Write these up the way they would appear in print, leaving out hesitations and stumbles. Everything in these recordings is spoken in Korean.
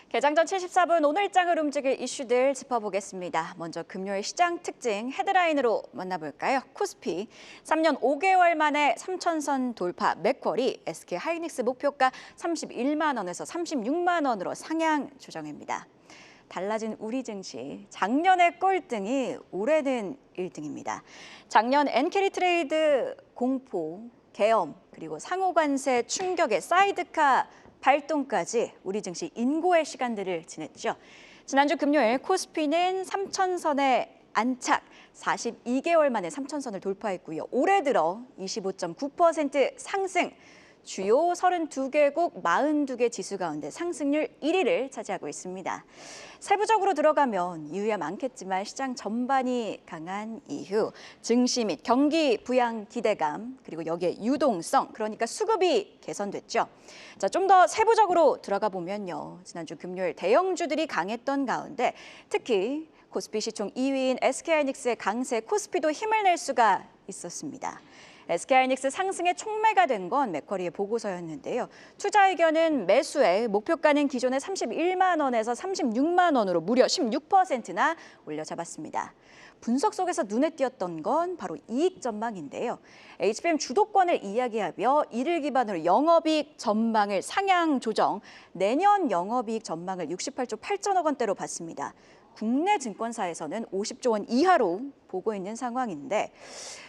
개장 전 74분 오늘장을 움직일 이슈들 짚어보겠습니다. 먼저 금요일 시장 특징 헤드라인으로 만나볼까요? 코스피 3년 5개월 만에 3천선 돌파, 맥쿼리 SK하이닉스 목표가 31만 원에서 36만 원으로 상향 조정입니다. 달라진 우리 증시, 작년의 꼴등이 올해는 1등입니다. 작년 엔캐리트레이드 공포, 계엄, 그리고 상호관세 충격의 사이드카 발동까지 우리 증시 인고의 시간들을 지냈죠. 지난주 금요일 코스피는 3천선에 안착, 42개월 만에 3천선을 돌파했고요. 올해 들어 25.9% 상승, 주요 32개국 42개 지수 가운데 상승률 1위를 차지하고 있습니다. 세부적으로 들어가면 이유야 많겠지만 시장 전반이 강한 이유, 증시 및 경기 부양 기대감, 그리고 여기에 유동성, 그러니까 수급이 개선됐죠. 자, 좀 더 세부적으로 들어가 보면요. 지난주 금요일 대형주들이 강했던 가운데 특히 코스피 시총 2위인 SK하이닉스의 강세 코스피도 힘을 낼 수가 있었습니다. SK하이닉스 상승에 촉매가 된 건 맥쿼리의 보고서였는데요. 투자 의견은 매수에 목표가는 기존의 31만 원에서 36만 원으로 무려 16%나 올려잡았습니다. 분석 속에서 눈에 띄었던 건 바로 이익 전망인데요. HBM 주도권을 이야기하며 이를 기반으로 영업이익 전망을 상향 조정, 내년 영업이익 전망을 68조 8천억 원대로 봤습니다. 국내 증권사에서는 50조 원 이하로 보고 있는 상황인데,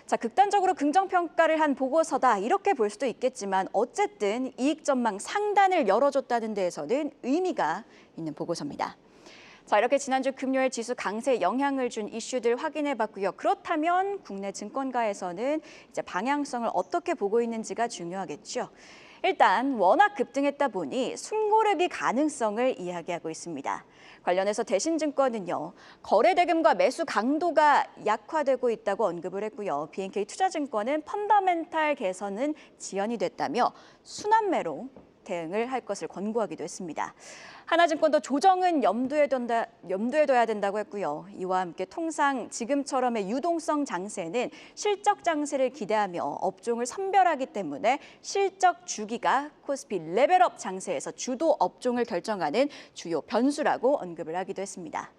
자, 극단적으로 긍정평가를 한 보고서다 이렇게 볼 수도 있겠지만 어쨌든 이익 전망 상단을 열어줬다는 데에서는 의미가 있는 보고서입니다. 자, 이렇게 지난주 금요일 지수 강세에 영향을 준 이슈들 확인해봤고요. 그렇다면 국내 증권가에서는 이제 방향성을 어떻게 보고 있는지가 중요하겠죠. 일단 워낙 급등했다 보니 숨고르기 가능성을 이야기하고 있습니다. 관련해서 대신증권은요, 거래 대금과 매수 강도가 약화되고 있다고 언급을 했고요. BNK 투자증권은 펀더멘탈 개선은 지연이 됐다며 순환매로 대응을 할 것을 권고하기도 했습니다. 하나증권도 조정은 염두에 둬야 된다고 했고요. 이와 함께 통상 지금처럼의 유동성 장세는 실적 장세를 기대하며 업종을 선별하기 때문에 실적 주기가 코스피 레벨업 장세에서 주도 업종을 결정하는 주요 변수라고 언급을 하기도 했습니다.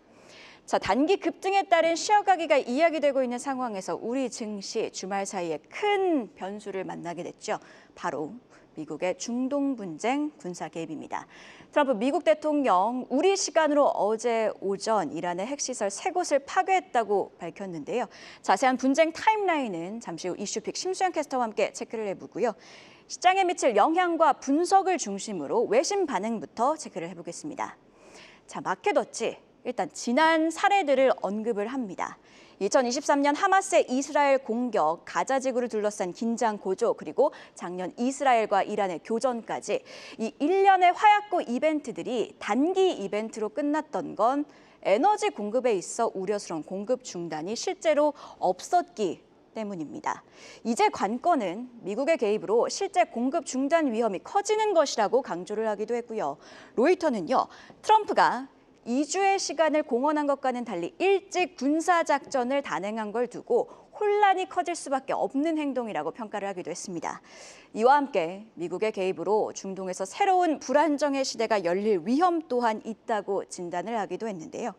자, 단기 급등에 따른 쉬어가기가 이야기되고 있는 상황에서 우리 증시 주말 사이에 큰 변수를 만나게 됐죠. 바로 미국의 중동 분쟁 군사 개입입니다. 트럼프 미국 대통령 우리 시간으로 어제 오전 이란의 핵시설 3곳을 파괴했다고 밝혔는데요. 자세한 분쟁 타임라인은 잠시 후 이슈픽 심수영 캐스터와 함께 체크를 해보고요. 시장에 미칠 영향과 분석을 중심으로 외신 반응부터 체크를 해보겠습니다. 자, 마켓워치 일단 지난 사례들을 언급을 합니다. 2023년 하마스의 이스라엘 공격, 가자 지구를 둘러싼 긴장 고조, 그리고 작년 이스라엘과 이란의 교전까지 이 일련의 화약고 이벤트들이 단기 이벤트로 끝났던 건 에너지 공급에 있어 우려스러운 공급 중단이 실제로 없었기 때문입니다. 이제 관건은 미국의 개입으로 실제 공급 중단 위험이 커지는 것이라고 강조를 하기도 했고요. 로이터는요, 트럼프가 2주의 시간을 공헌한 것과는 달리 일찍 군사작전을 단행한 걸 두고 혼란이 커질 수밖에 없는 행동이라고 평가를 하기도 했습니다. 이와 함께 미국의 개입으로 중동에서 새로운 불안정의 시대가 열릴 위험 또한 있다고 진단을 하기도 했는데요.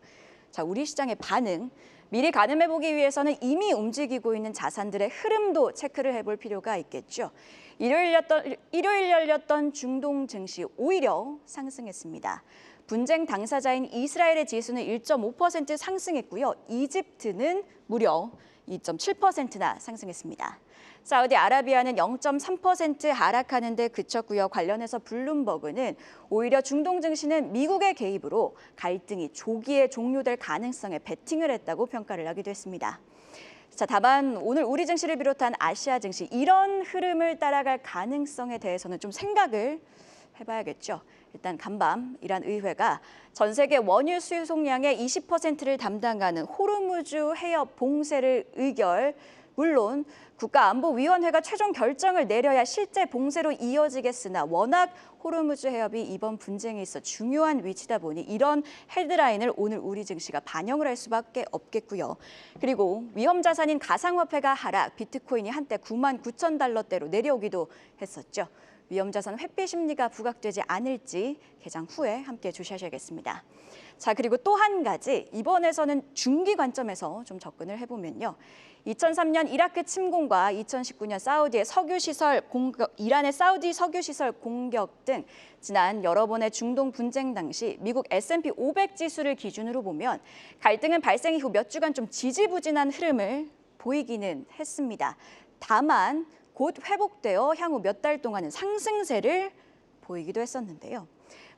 자, 우리 시장의 반응, 미리 가늠해보기 위해서는 이미 움직이고 있는 자산들의 흐름도 체크를 해볼 필요가 있겠죠. 일요일 열렸던 중동 증시 오히려 상승했습니다. 분쟁 당사자인 이스라엘의 지수는 1.5% 상승했고요. 이집트는 무려 2.7%나 상승했습니다. 사우디아라비아는 0.3% 하락하는 데 그쳤고요. 관련해서 블룸버그는 오히려 중동 증시는 미국의 개입으로 갈등이 조기에 종료될 가능성에 베팅을 했다고 평가를 하기도 했습니다. 자, 다만 오늘 우리 증시를 비롯한 아시아 증시 이런 흐름을 따라갈 가능성에 대해서는 좀 생각을 해봐야겠죠. 일단 간밤 이란 의회가 전 세계 원유 수송량의 20%를 담당하는 호르무즈 해협 봉쇄를 의결, 물론 국가안보위원회가 최종 결정을 내려야 실제 봉쇄로 이어지겠으나 워낙 호르무즈 해협이 이번 분쟁에 있어 중요한 위치다 보니 이런 헤드라인을 오늘 우리 증시가 반영을 할 수밖에 없겠고요. 그리고 위험 자산인 가상화폐가 하락, 비트코인이 한때 99,000달러대로 내려오기도 했었죠. 위험자산 회피 심리가 부각되지 않을지 개장 후에 함께 주시하셔야겠습니다. 자, 그리고 또 한 가지, 이번에서는 중기 관점에서 좀 접근을 해보면요. 2003년 이라크 침공과 2019년 이란의 사우디 석유시설 공격 등 지난 여러 번의 중동 분쟁 당시 미국 S&P 500 지수를 기준으로 보면 갈등은 발생 이후 몇 주간 좀 지지부진한 흐름을 보이기는 했습니다. 다만 곧 회복되어 향후 몇 달 동안은 상승세를 보이기도 했었는데요.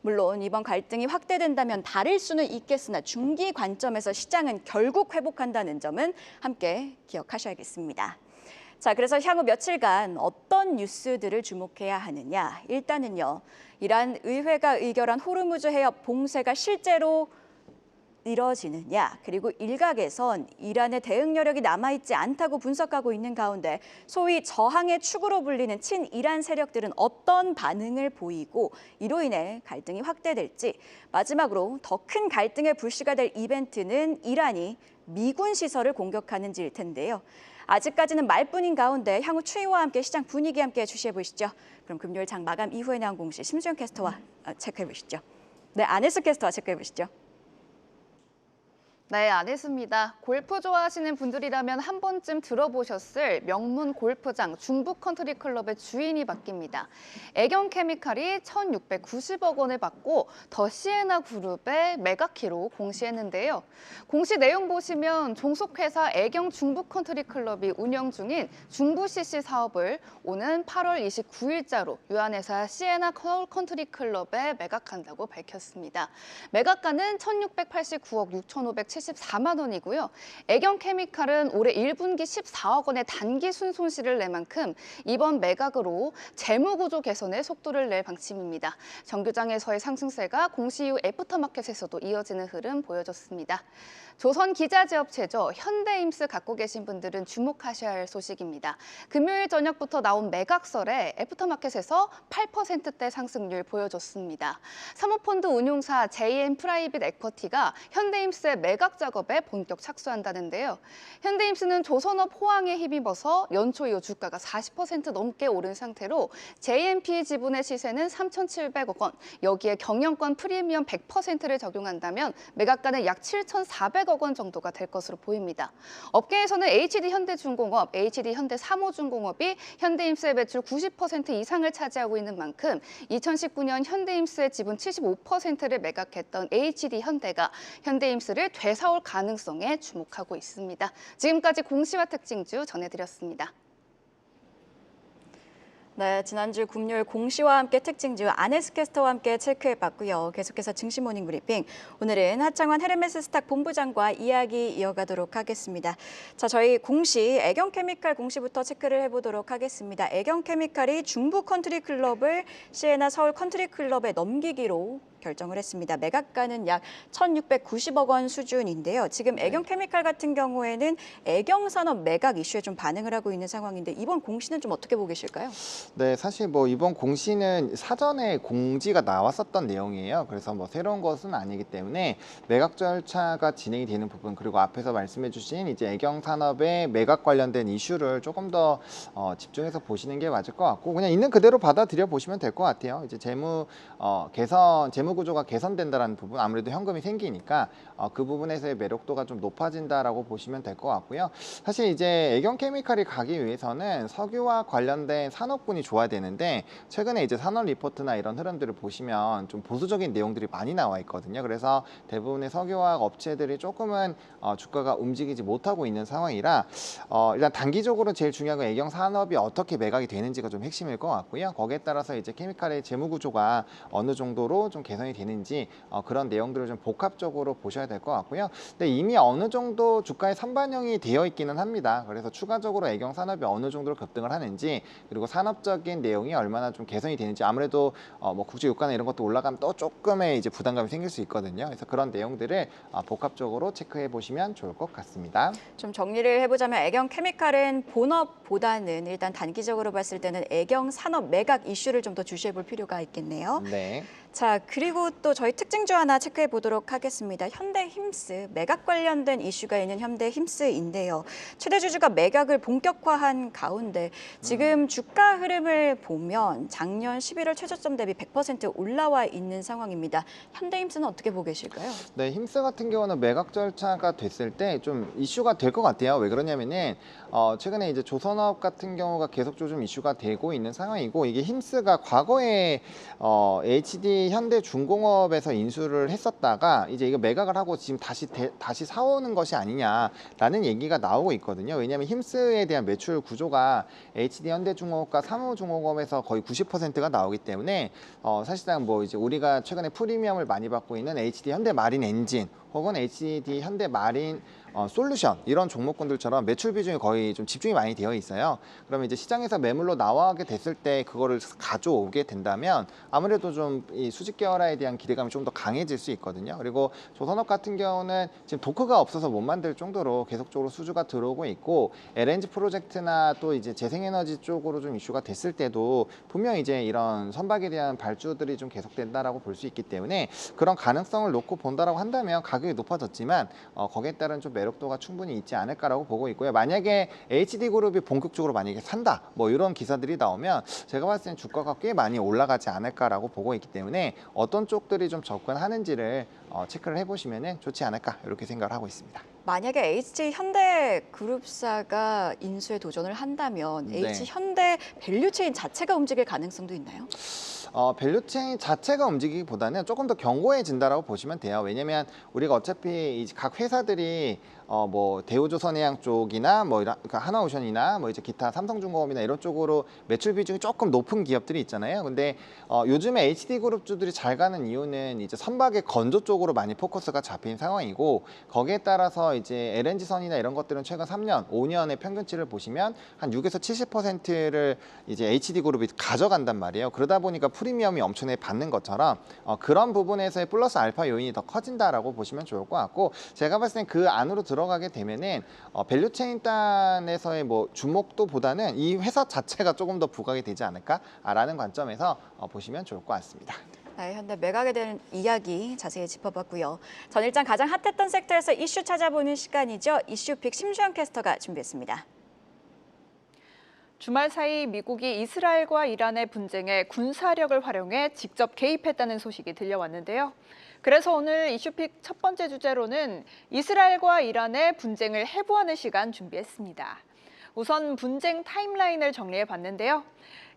물론 이번 갈등이 확대된다면 다를 수는 있겠으나 중기 관점에서 시장은 결국 회복한다는 점은 함께 기억하셔야겠습니다. 자, 그래서 향후 며칠간 어떤 뉴스들을 주목해야 하느냐. 일단은요, 이란 의회가 의결한 호르무즈 해협 봉쇄가 실제로 이뤄지느냐, 그리고 일각에선 이란의 대응 여력이 남아있지 않다고 분석하고 있는 가운데 소위 저항의 축으로 불리는 친이란 세력들은 어떤 반응을 보이고 이로 인해 갈등이 확대될지, 마지막으로 더 큰 갈등의 불씨가 될 이벤트는 이란이 미군 시설을 공격하는지일 텐데요. 아직까지는 말뿐인 가운데 향후 추이와 함께 시장 분위기 함께 주시해 보시죠. 그럼 금요일 장 마감 이후에 나온 공시 심수영 캐스터와 체크해 보시죠. 네, 안혜수 캐스터와 체크해 보시죠. 네, 안 했습니다. 골프 좋아하시는 분들이라면 한 번쯤 들어보셨을 명문 골프장 중부 컨트리 클럽의 주인이 바뀝니다. 애경 케미칼이 1,690억 원을 받고 더 시에나 그룹의 매각키로 공시했는데요. 공시 내용 보시면 종속회사 애경 중부 컨트리 클럽이 운영 중인 중부 CC 사업을 오는 8월 29일자로 유한회사 시에나 컨트리 클럽에 매각한다고 밝혔습니다. 매각가는 1,689억 6,574만 원이고요. 애경 케미칼은 올해 1분기 14억 원의 단기 순손실을 낼 만큼 이번 매각으로 재무구조 개선에 속도를 낼 방침입니다. 정규장에서의 상승세가 공시 이후 애프터마켓에서도 이어지는 흐름 보여줬습니다. 조선 기자재업체죠. 현대임스 갖고 계신 분들은 주목하셔야 할 소식입니다. 금요일 저녁부터 나온 매각설에 애프터마켓에서 8%대 상승률 보여줬습니다. 사모펀드 운용사 JM 프라이빗 에쿼티가 현대임스의 매각 작업에 본격 착수한다는데요. 현대임스는 조선업 호황에 힘입어서 연초 이후 주가가 40% 넘게 오른 상태로 JMP 지분의 시세는 3,700억 원, 여기에 경영권 프리미엄 100%를 적용한다면 매각가는 약 7,400억 원 정도가 될 것으로 보입니다. 업계에서는 HD현대중공업, HD현대사모중공업이 현대임스의 매출 90% 이상을 차지하고 있는 만큼 2019년 현대임스의 지분 75%를 매각했던 HD현대가 현대임스를 되사올 가능성에 주목하고 있습니다. 지금까지 공시와 특징주 전해드렸습니다. 네, 지난주 금요일 공시와 함께 특징주 안혜수 캐스터와 함께 체크해봤고요. 계속해서 증시 모닝 브리핑. 오늘은 하창원 헤르메스 스탁 본부장과 이야기 이어가도록 하겠습니다. 자, 저희 공시 애경케미칼 공시부터 체크를 해보도록 하겠습니다. 애경케미칼이 중부 컨트리 클럽을 시에나 서울 컨트리 클럽에 넘기기로 결정을 했습니다. 매각가는 약 1,690억 원 수준인데요. 지금 애경케미칼 같은 경우에는 애경산업 매각 이슈에 좀 반응을 하고 있는 상황인데 이번 공시는 좀 어떻게 보고 계실까요? 네, 사실 뭐 이번 공시는 사전에 공지가 나왔었던 내용이에요. 그래서 뭐 새로운 것은 아니기 때문에 매각 절차가 진행이 되는 부분, 그리고 앞에서 말씀해주신 이제 애경산업의 매각 관련된 이슈를 조금 더 집중해서 보시는 게 맞을 것 같고, 그냥 있는 그대로 받아들여 보시면 될 것 같아요. 이제 재무 구조가 개선된다라는 부분, 아무래도 현금이 생기니까 그 부분에서의 매력도가 좀 높아진다라고 보시면 될 것 같고요. 사실 이제 애경케미칼이 가기 위해서는 석유와 관련된 산업군이 좋아야 되는데, 최근에 이제 산업 리포트나 이런 흐름들을 보시면 좀 보수적인 내용들이 많이 나와 있거든요. 그래서 대부분의 석유화학 업체들이 조금은 주가가 움직이지 못하고 있는 상황이라 일단 단기적으로 제일 중요한 건 애경 산업이 어떻게 매각이 되는지가 좀 핵심일 것 같고요. 거기에 따라서 이제 케미칼의 재무 구조가 어느 정도로 좀 개선이 되는지 그런 내용들을 좀 복합적으로 보셔야 될 것 같고요. 근데 이미 어느 정도 주가에 선반영이 되어 있기는 합니다. 그래서 추가적으로 애경 산업이 어느 정도로 급등을 하는지, 그리고 산업적인 내용이 얼마나 좀 개선이 되는지, 아무래도 뭐 국제 유가나 이런 것도 올라가면 또 조금의 이제 부담감이 생길 수 있거든요. 그래서 그런 내용들을 복합적으로 체크해 보시면 좋을 것 같습니다. 좀 정리를 해보자면 애경케미칼은 본업보다는 일단 단기적으로 봤을 때는 애경 산업 매각 이슈를 좀 더 주시해 볼 필요가 있겠네요. 네. 자, 그리고 또 저희 특징주 하나 체크해 보도록 하겠습니다. 현대힘스, 매각 관련된 이슈가 있는 현대힘스인데요. 최대 주주가 매각을 본격화한 가운데 지금 주가 흐름을 보면 작년 11월 최저점 대비 100% 올라와 있는 상황입니다. 현대힘스는 어떻게 보고 계실까요? 네, 힘스 같은 경우는 매각 절차가 됐을 때 좀 이슈가 될 것 같아요. 왜 그러냐면은 최근에 이제 조선업 같은 경우가 계속적으로 좀 이슈가 되고 있는 상황이고, 이게 힘스가 과거에 HD 현대중공업에서 인수를 했었다가 이제 이거 매각을 하고 지금 다시 사오는 것이 아니냐라는 얘기가 나오고 있거든요. 왜냐하면 힘스에 대한 매출 구조가 HD 현대중공업과 사무중공업에서 거의 90%가 나오기 때문에 사실상 뭐 이제 우리가 최근에 프리미엄을 많이 받고 있는 HD 현대마린 엔진 혹은 HD 현대마린 솔루션 이런 종목군들처럼 매출 비중이 거의 좀 집중이 많이 되어 있어요. 그러면 이제 시장에서 매물로 나와게 됐을 때 그거를 가져오게 된다면 아무래도 좀 이 수직 계열화에 대한 기대감이 좀 더 강해질 수 있거든요. 그리고 조선업 같은 경우는 지금 도크가 없어서 못 만들 정도로 계속적으로 수주가 들어오고 있고, LNG 프로젝트나 또 이제 재생에너지 쪽으로 좀 이슈가 됐을 때도 분명 이제 이런 선박에 대한 발주들이 좀 계속된다라고 볼 수 있기 때문에 그런 가능성을 놓고 본다라고 한다면 가격이 높아졌지만 거기에 따른 좀 매력도가 충분히 있지 않을까라고 보고 있고요. 만약에 HD그룹이 본격적으로 만약에 산다 뭐 이런 기사들이 나오면 제가 봤을 때는 주가가 꽤 많이 올라가지 않을까라고 보고 있기 때문에 어떤 쪽들이 좀 접근하는지를 체크를 해보시면 좋지 않을까 이렇게 생각을 하고 있습니다. 만약에 HH현대그룹사가 인수에 도전을 한다면 네. HH현대 밸류체인 자체가 움직일 가능성도 있나요? 밸류체인 자체가 움직이기보다는 조금 더 견고해진다라고 보시면 돼요. 왜냐면 우리가 어차피 각 회사들이 뭐 대우조선해양 쪽이나 뭐 이런 그러니까 하나오션이나 뭐 이제 기타 삼성중공업이나 이런 쪽으로 매출 비중이 조금 높은 기업들이 있잖아요. 근데 요즘에 HD그룹주들이 잘 가는 이유는 이제 선박의 건조 쪽으로 많이 포커스가 잡힌 상황이고, 거기에 따라서 이제 LNG선이나 이런 것들은 최근 3년, 5년의 평균치를 보시면 한 6에서 70%를 이제 HD그룹이 가져간단 말이에요. 그러다 보니까 프리미엄이 엄청나게 받는 것처럼 그런 부분에서의 플러스 알파 요인이 더 커진다라고 보시면 좋을 것 같고, 제가 봤을 땐 그 안으로 들어가게 되면은 밸류체인 단에서의 뭐 주목도보다는 이 회사 자체가 조금 더 부각이 되지 않을까라는 관점에서 보시면 좋을 것 같습니다. 네, 현대 매각에 대한 이야기 자세히 짚어봤고요. 전 일장 가장 핫했던 섹터에서 이슈 찾아보는 시간이죠. 이슈픽 심주영 캐스터가 준비했습니다. 주말 사이 미국이 이스라엘과 이란의 분쟁에 군사력을 활용해 직접 개입했다는 소식이 들려왔는데요. 그래서 오늘 이슈픽 첫 번째 주제로는 이스라엘과 이란의 분쟁을 해부하는 시간 준비했습니다. 우선 분쟁 타임라인을 정리해 봤는데요.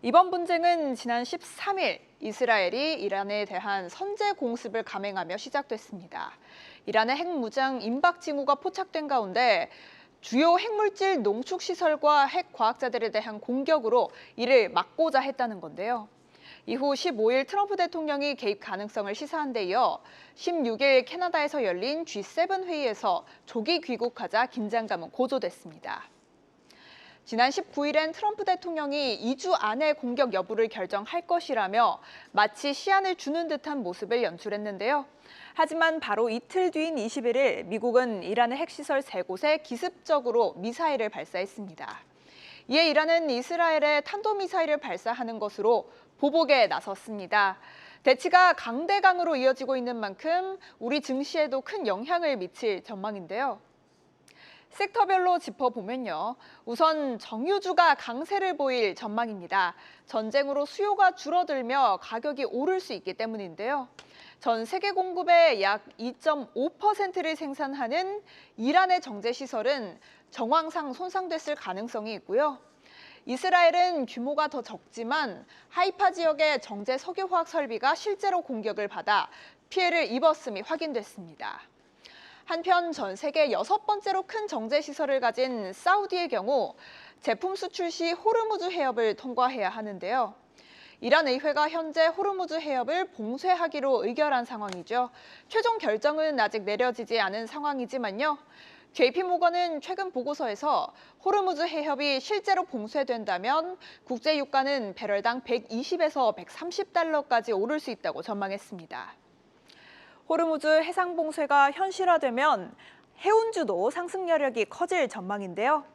이번 분쟁은 지난 13일 이스라엘이 이란에 대한 선제 공습을 감행하며 시작됐습니다. 이란의 핵무장 임박 징후가 포착된 가운데 주요 핵물질 농축 시설과 핵 과학자들에 대한 공격으로 이를 막고자 했다는 건데요. 이후 15일 트럼프 대통령이 개입 가능성을 시사한 데 이어 16일 캐나다에서 열린 G7 회의에서 조기 귀국하자 긴장감은 고조됐습니다. 지난 19일엔 트럼프 대통령이 2주 안에 공격 여부를 결정할 것이라며 마치 시한을 주는 듯한 모습을 연출했는데요. 하지만 바로 이틀 뒤인 21일 미국은 이란의 핵시설 3곳에 기습적으로 미사일을 발사했습니다. 이에 이란은 이스라엘에 탄도미사일을 발사하는 것으로 보복에 나섰습니다. 대치가 강대강으로 이어지고 있는 만큼 우리 증시에도 큰 영향을 미칠 전망인데요. 섹터별로 짚어보면요. 우선 정유주가 강세를 보일 전망입니다. 전쟁으로 수요가 줄어들며 가격이 오를 수 있기 때문인데요. 전 세계 공급의 약 2.5%를 생산하는 이란의 정제시설은 정황상 손상됐을 가능성이 있고요. 이스라엘은 규모가 더 적지만 하이파 지역의 정제 석유화학 설비가 실제로 공격을 받아 피해를 입었음이 확인됐습니다. 한편 전 세계 6번째로 큰 정제시설을 가진 사우디의 경우 제품 수출 시 호르무즈 해협을 통과해야 하는데요. 이란 의회가 현재 호르무즈 해협을 봉쇄하기로 의결한 상황이죠. 최종 결정은 아직 내려지지 않은 상황이지만요. JP모건은 최근 보고서에서 호르무즈 해협이 실제로 봉쇄된다면 국제 유가는 배럴당 120에서 130달러까지 오를 수 있다고 전망했습니다. 호르무즈 해상 봉쇄가 현실화되면 해운주도 상승 여력이 커질 전망인데요.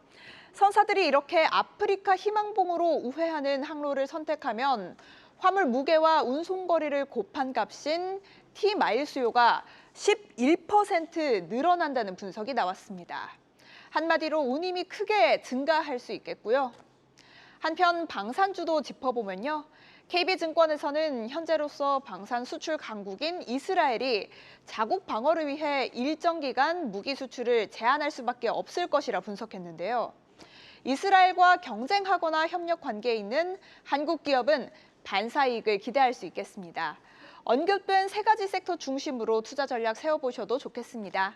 선사들이 이렇게 아프리카 희망봉으로 우회하는 항로를 선택하면 화물 무게와 운송 거리를 곱한 값인 T-마일 수요가 11% 늘어난다는 분석이 나왔습니다. 한마디로 운임이 크게 증가할 수 있겠고요. 한편 방산주도 짚어보면요. KB증권에서는 현재로서 방산 수출 강국인 이스라엘이 자국 방어를 위해 일정 기간 무기 수출을 제한할 수밖에 없을 것이라 분석했는데요. 이스라엘과 경쟁하거나 협력 관계에 있는 한국 기업은 반사이익을 기대할 수 있겠습니다. 언급된 세 가지 섹터 중심으로 투자 전략 세워보셔도 좋겠습니다.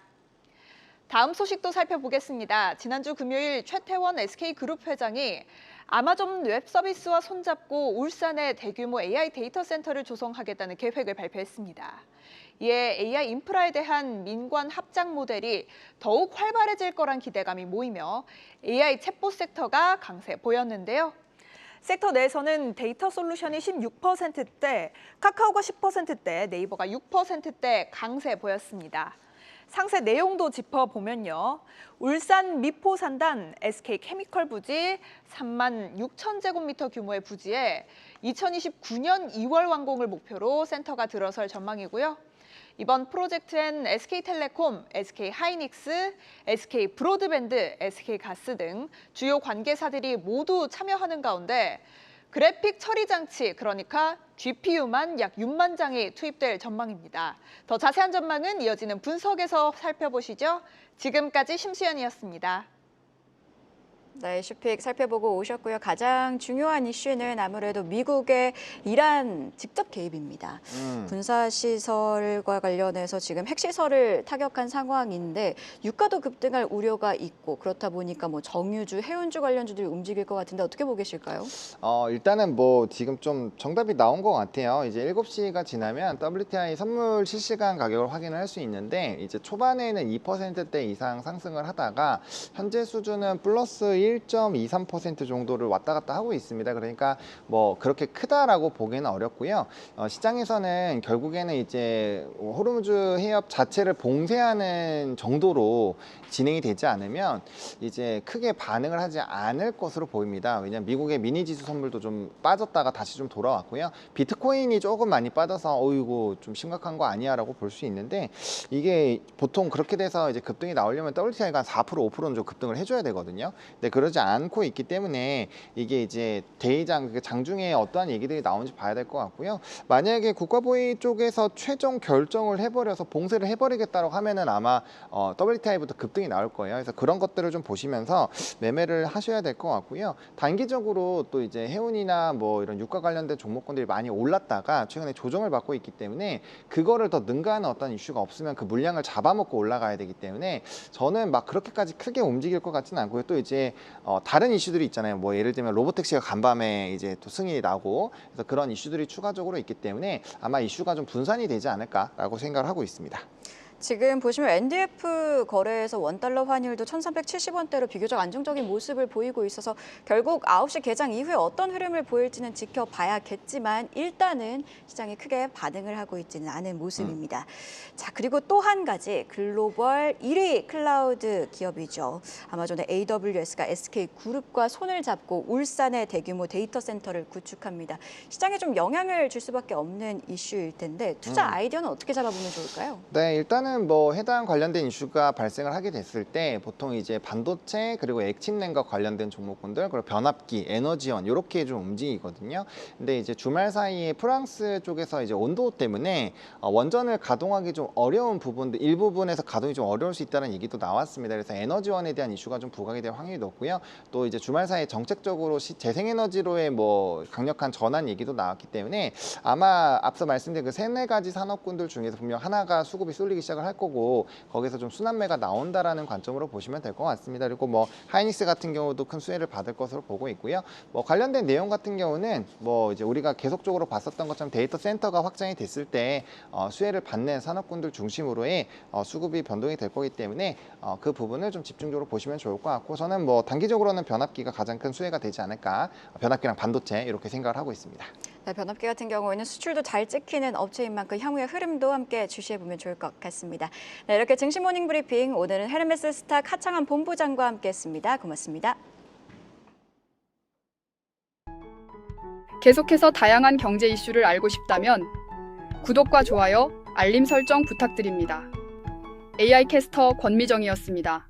다음 소식도 살펴보겠습니다. 지난주 금요일 최태원 SK그룹 회장이 아마존 웹서비스와 손잡고 울산에 대규모 AI 데이터 센터를 조성하겠다는 계획을 발표했습니다. 이에 AI 인프라에 대한 민관 합작 모델이 더욱 활발해질 거란 기대감이 모이며 AI 챗봇 섹터가 강세 보였는데요. 섹터 내에서는 데이터 솔루션이 16%대, 카카오가 10%대, 네이버가 6%대 강세 보였습니다. 상세 내용도 짚어보면요. 울산 미포산단 SK케미컬 부지 3만 6천 제곱미터 규모의 부지에 2029년 2월 완공을 목표로 센터가 들어설 전망이고요. 이번 프로젝트엔 SK텔레콤, SK하이닉스, SK브로드밴드, SK가스 등 주요 관계사들이 모두 참여하는 가운데 그래픽 처리 장치, 그러니까 GPU만 약 6만 장이 투입될 전망입니다. 더 자세한 전망은 이어지는 분석에서 살펴보시죠. 지금까지 심수연이었습니다. 네, 이슈픽 살펴보고 오셨고요. 가장 중요한 이슈는 아무래도 미국의 이란 직접 개입입니다. 군사시설과 관련해서 지금 핵시설을 타격한 상황인데 유가도 급등할 우려가 있고 그렇다 보니까 뭐 정유주, 해운주 관련주들이 움직일 것 같은데 어떻게 보고 계실까요? 일단은 뭐 지금 좀 정답이 나온 것 같아요. 이제 7시가 지나면 WTI 선물 실시간 가격을 확인을 할 수 있는데 이제 초반에는 2%대 이상 상승을 하다가 현재 수준은 플러스 1.23% 정도를 왔다 갔다 하고 있습니다. 그러니까 뭐 그렇게 크다라고 보기는 어렵고요. 시장에서는 결국에는 이제 호르무즈 해협 자체를 봉쇄하는 정도로 진행이 되지 않으면 이제 크게 반응을 하지 않을 것으로 보입니다. 왜냐하면 미국의 미니 지수 선물도 좀 빠졌다가 다시 좀 돌아왔고요. 비트코인이 조금 많이 빠져서 어이구 좀 심각한 거 아니야라고 볼 수 있는데 이게 보통 그렇게 돼서 이제 급등이 나오려면 WTI가 한 4%, 5%는 좀 급등을 해줘야 되거든요. 근데 그러지 않고 있기 때문에 이게 이제 대의장 장중에 어떠한 얘기들이 나오는지 봐야 될 것 같고요. 만약에 국가보위 쪽에서 최종 결정을 해버려서 봉쇄를 해버리겠다고 하면은 아마 WTI부터 급등이 나올 거예요. 그래서 그런 것들을 좀 보시면서 매매를 하셔야 될 것 같고요. 단기적으로 또 이제 해운이나 뭐 이런 유가 관련된 종목군들이 많이 올랐다가 최근에 조정을 받고 있기 때문에 그거를 더 능가하는 어떤 이슈가 없으면 그 물량을 잡아먹고 올라가야 되기 때문에 저는 막 그렇게까지 크게 움직일 것 같지는 않고요. 또 이제 다른 이슈들이 있잖아요. 뭐 예를 들면 로보택시가 간밤에 이제 또 승인이 나고 그래서 그런 이슈들이 추가적으로 있기 때문에 아마 이슈가 좀 분산이 되지 않을까라고 생각을 하고 있습니다. 지금 보시면 NDF 거래에서 원달러 환율도 1,370원대로 비교적 안정적인 모습을 보이고 있어서 결국 9시 개장 이후에 어떤 흐름을 보일지는 지켜봐야겠지만 일단은 시장이 크게 반응을 하고 있지는 않은 모습입니다. 자, 그리고 또 한 가지 글로벌 1위 클라우드 기업이죠. 아마존의 AWS가 SK그룹과 손을 잡고 울산에 대규모 데이터 센터를 구축합니다. 시장에 좀 영향을 줄 수밖에 없는 이슈일 텐데 투자 아이디어는 어떻게 잡아보면 좋을까요? 네, 일단은 뭐 해당 관련된 이슈가 발생을 하게 됐을 때 보통 이제 반도체 그리고 액침냉과 관련된 종목군들 그리고 변압기, 에너지원 이렇게 좀 움직이거든요. 근데 이제 주말 사이에 프랑스 쪽에서 이제 온도 때문에 원전을 가동하기 좀 어려운 부분들 일부분에서 가동이 좀 어려울 수 있다는 얘기도 나왔습니다. 그래서 에너지원에 대한 이슈가 좀 부각이 될 확률이 높고요. 또 이제 주말 사이에 정책적으로 재생에너지로의 뭐 강력한 전환 얘기도 나왔기 때문에 아마 앞서 말씀드린 그 3-4가지 산업군들 중에서 분명 하나가 수급이 쏠리기 시작을 할 거고 거기서 좀 순환매가 나온다라는 관점으로 보시면 될 것 같습니다. 그리고 뭐 하이닉스 같은 경우도 큰 수혜를 받을 것으로 보고 있고요. 뭐 관련된 내용 같은 경우는 뭐 이제 우리가 계속적으로 봤었던 것처럼 데이터 센터가 확장이 됐을 때 수혜를 받는 산업군들 중심으로의 수급이 변동이 될 거기 때문에 그 부분을 좀 집중적으로 보시면 좋을 것 같고 저는 뭐 단기적으로는 변압기가 가장 큰 수혜가 되지 않을까 변압기랑 반도체 이렇게 생각을 하고 있습니다. 네, 변압기 같은 경우에는 수출도 잘 찍히는 업체인 만큼 향후의 흐름도 함께 주시해보면 좋을 것 같습니다. 네, 이렇게 증시 모닝 브리핑 오늘은 헤르메스 스탁 하창한 본부장과 함께했습니다. 고맙습니다. 계속해서 다양한 경제 이슈를 알고 싶다면 구독과 좋아요, 알림 설정 부탁드립니다. AI 캐스터 권미정이었습니다.